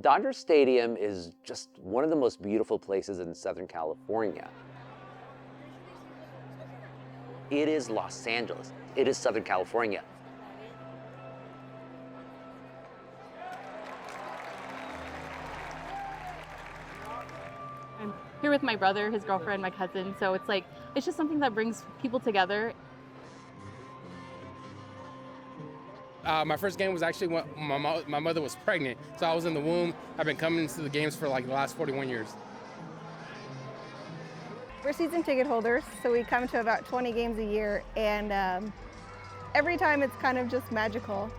Dodger Stadium is just one of the most beautiful places in Southern California. It is Los Angeles. It is Southern California. I'm here with my brother, his girlfriend, my cousin, so it's just something that brings people together. My first game was actually when my mother was pregnant, so I was in the womb. I've been coming to the games for like the last 41 years. We're season ticket holders, so we come to about 20 games a year, and every time it's kind of just magical.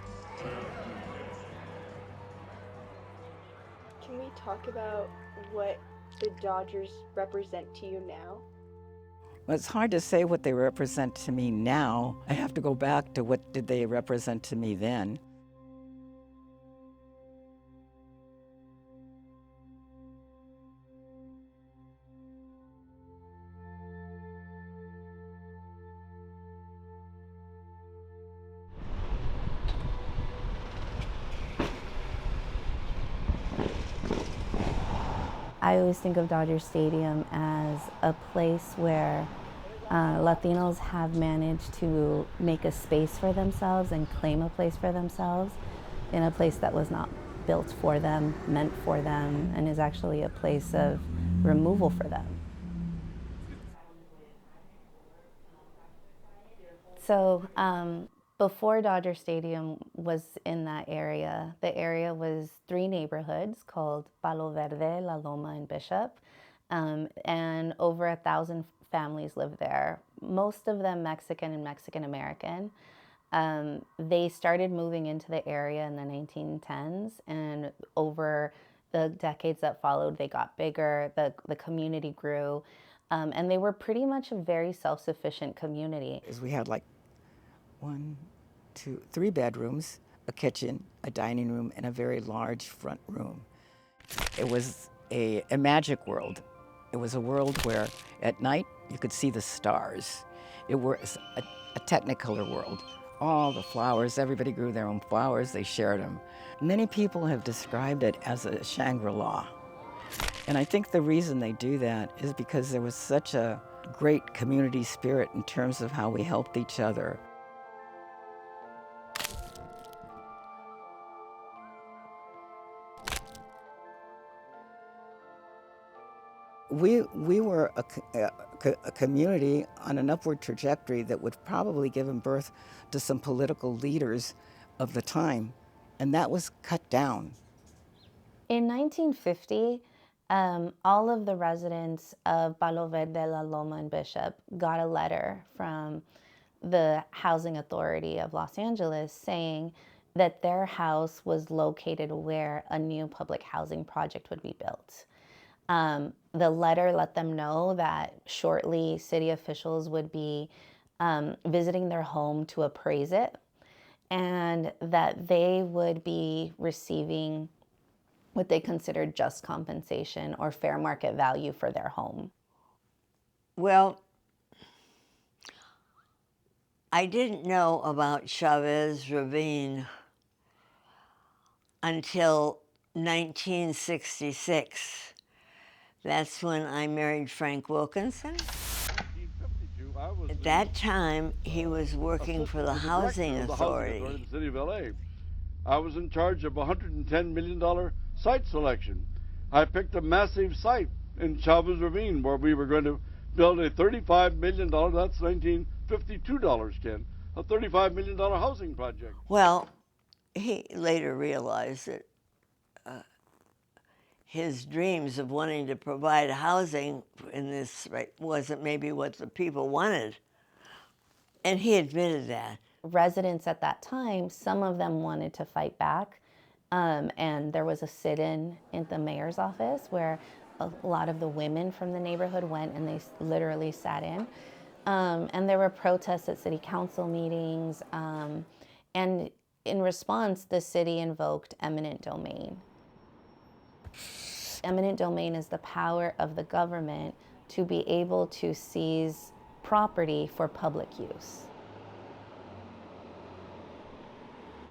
Can we talk about what the Dodgers represent to you now? Well, it's hard to say what they represent to me now. I have to go back to what did they represent to me then. I always think of Dodger Stadium as a place where Latinos have managed to make a space for themselves and claim a place for themselves in a place that was not built for them, meant for them, and is actually a place of removal for them. So before Dodger Stadium was in that area, the area was 3 neighborhoods called Palo Verde, La Loma, and Bishop, and over 1,000 families lived there, most of them Mexican and Mexican American. They started moving into the area in the 1910s, and over the decades that followed, they got bigger, the community grew, and they were pretty much a very self-sufficient community. We had like 1, 2, 3 bedrooms, a kitchen, a dining room, and a very large front room. It was a magic world. It was a world where at night you could see the stars. It was a technicolor world. All the flowers, everybody grew their own flowers, they shared them. Many people have described it as a Shangri-La. And I think the reason they do that is because there was such a great community spirit in terms of how we helped each other. We were a community on an upward trajectory that would probably given birth to some political leaders of the time, and that was cut down. In 1950, all of the residents of Palo Verde, La Loma, and Bishop got a letter from the Housing Authority of Los Angeles saying that their house was located where a new public housing project would be built. The letter let them know that shortly city officials would be visiting their home to appraise it, and that they would be receiving what they considered just compensation or fair market value for their home. Well, I didn't know about Chavez Ravine until 1966. That's when I married Frank Wilkinson. At that time, he was working for the Housing Authority. The city of LA. I was in charge of $110 million site selection. I picked a massive site in Chavez Ravine where we were going to build a $35 million, that's 1952 dollars, Ken, a $35 million housing project. Well, he later realized that his dreams of wanting to provide housing in this wasn't maybe what the people wanted. And he admitted that. Residents at that time, some of them wanted to fight back, and there was a sit-in in the mayor's office where a lot of the women from the neighborhood went and they literally sat in. And there were protests at city council meetings, and in response, the city invoked eminent domain. Eminent domain is the power of the government to be able to seize property for public use.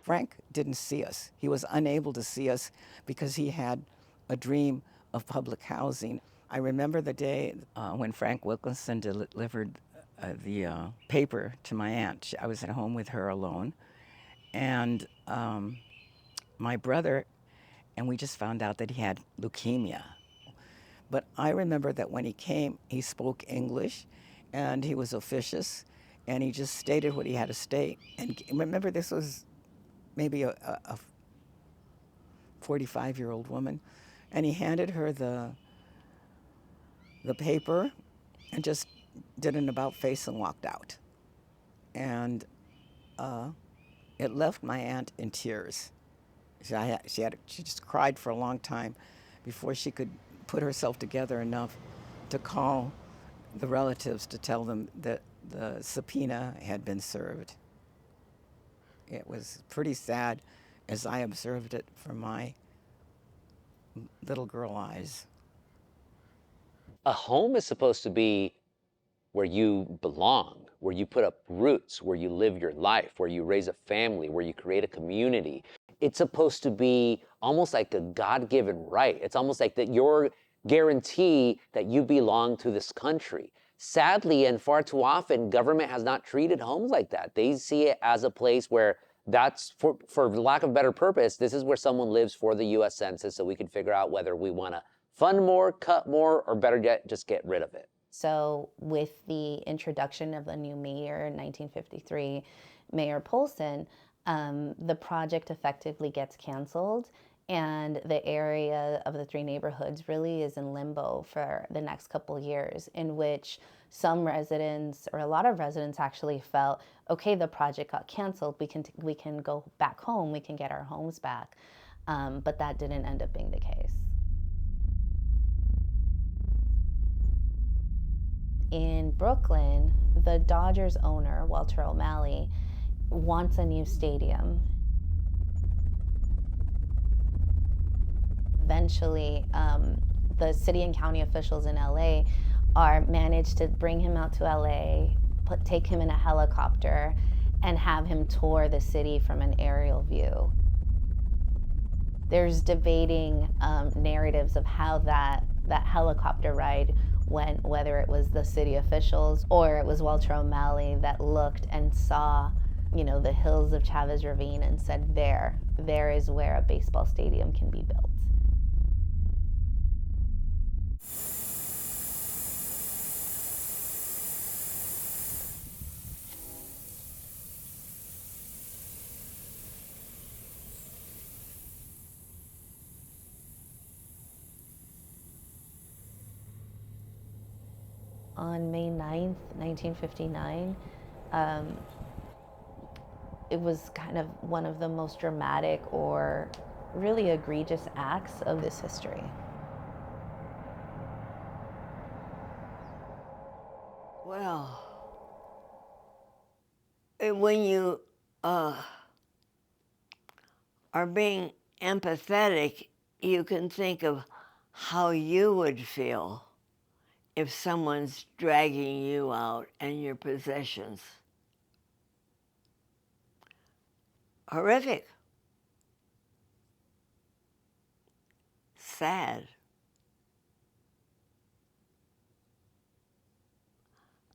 Frank didn't see us. He was unable to see us because he had a dream of public housing. I remember the day when Frank Wilkinson delivered the paper to my aunt. I was at home with her alone, and my brother, and we just found out that he had leukemia. But I remember that when he came, he spoke English, and he was officious, and he just stated what he had to state. And remember, this was maybe a 45-year-old woman, and he handed her the paper and just did an about face and walked out. And it left my aunt in tears. She just cried for a long time before she could put herself together enough to call the relatives to tell them that the subpoena had been served. It was pretty sad as I observed it from my little girl eyes. A home is supposed to be where you belong, where you put up roots, where you live your life, where you raise a family, where you create a community. It's supposed to be almost like a God-given right. It's almost like that your guarantee that you belong to this country. Sadly, and far too often, government has not treated homes like that. They see it as a place where that's, for lack of a better purpose, this is where someone lives for the U.S. Census, so we can figure out whether we want to fund more, cut more, or better yet, just get rid of it. So with the introduction of the new mayor in 1953, Mayor Polson, the project effectively gets canceled, and the area of the three neighborhoods really is in limbo for the next couple years, in which some residents, or a lot of residents actually felt, okay, the project got canceled, we can go back home, we can get our homes back. But that didn't end up being the case. In Brooklyn, the Dodgers owner, Walter O'Malley, wants a new stadium. Eventually, the city and county officials in LA managed to bring him out to LA, take him in a helicopter, and have him tour the city from an aerial view. There's debating narratives of how that helicopter ride went, whether it was the city officials or it was Walter O'Malley that looked and saw, the hills of Chavez Ravine and said, there is where a baseball stadium can be built. On May 9th, 1959, it was kind of one of the most dramatic or really egregious acts of this history. Well, when you are being empathetic, you can think of how you would feel if someone's dragging you out and your possessions. Horrific. Sad.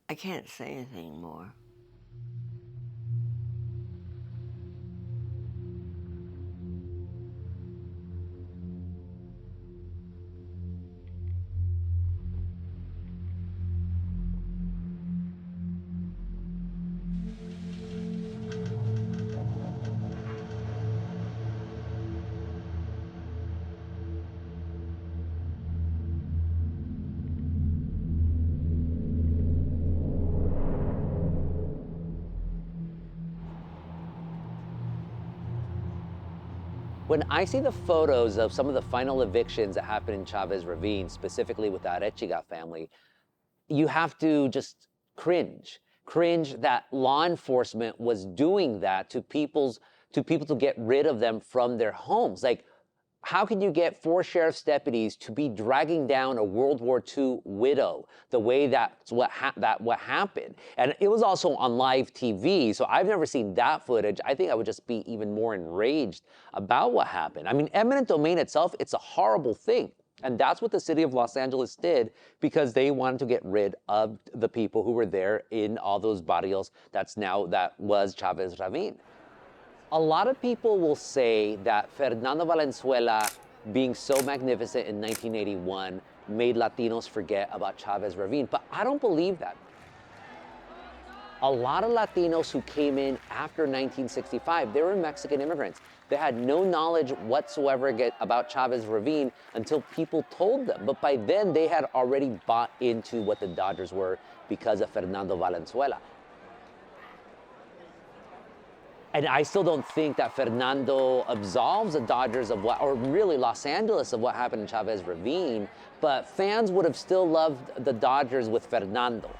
I can't say anything more. When I see the photos of some of the final evictions that happened in Chavez Ravine, specifically with the Arechiga family, you have to just cringe that law enforcement was doing that to people to get rid of them from their homes. Like, How can you get 4 sheriff's deputies to be dragging down a World War II widow the way that's what happened? And it was also on live TV, so I've never seen that footage. I think I would just be even more enraged about what happened. I mean, eminent domain itself, it's a horrible thing. And that's what the city of Los Angeles did because they wanted to get rid of the people who were there in all those barrios that was Chavez Ravine. A lot of people will say that Fernando Valenzuela being so magnificent in 1981 made Latinos forget about Chavez Ravine, but I don't believe that. A lot of Latinos who came in after 1965, they were Mexican immigrants. They had no knowledge whatsoever about Chavez Ravine until people told them. But by then, they had already bought into what the Dodgers were because of Fernando Valenzuela. And I still don't think that Fernando absolves the Dodgers of what, or really Los Angeles of what happened in Chavez Ravine, but fans would have still loved the Dodgers with Fernando.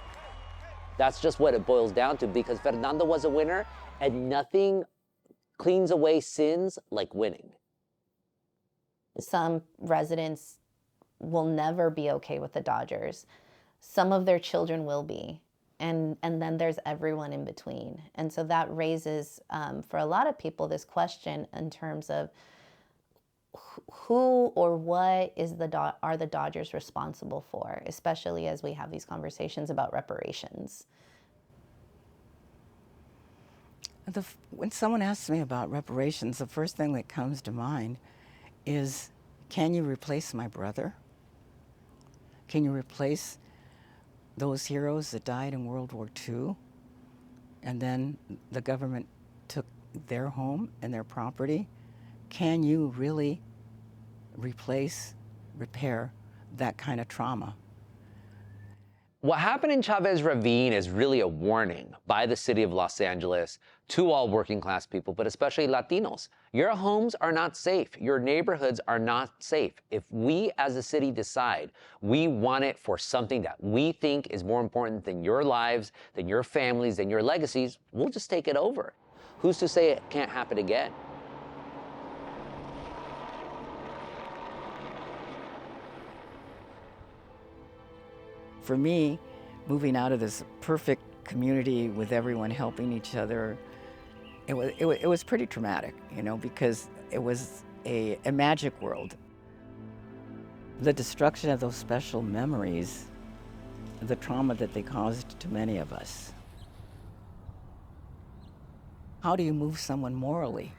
That's just what it boils down to, because Fernando was a winner and nothing cleans away sins like winning. Some residents will never be okay with the Dodgers. Some of their children will be. And then there's everyone in between. And so that raises, for a lot of people, this question in terms of who or what are the Dodgers responsible for, especially as we have these conversations about reparations. When someone asks me about reparations, the first thing that comes to mind is, can you replace my brother? Can you replace those heroes that died in World War II, and then the government took their home and their property? Can you really repair that kind of trauma? What happened in Chavez Ravine is really a warning by the city of Los Angeles to all working class people, but especially Latinos. Your homes are not safe. Your neighborhoods are not safe. If we as a city decide we want it for something that we think is more important than your lives, than your families, than your legacies, we'll just take it over. Who's to say it can't happen again? For me, moving out of this perfect community with everyone helping each other, it was pretty traumatic, because it was a magic world. The destruction of those special memories, the trauma that they caused to many of us. How do you move someone morally?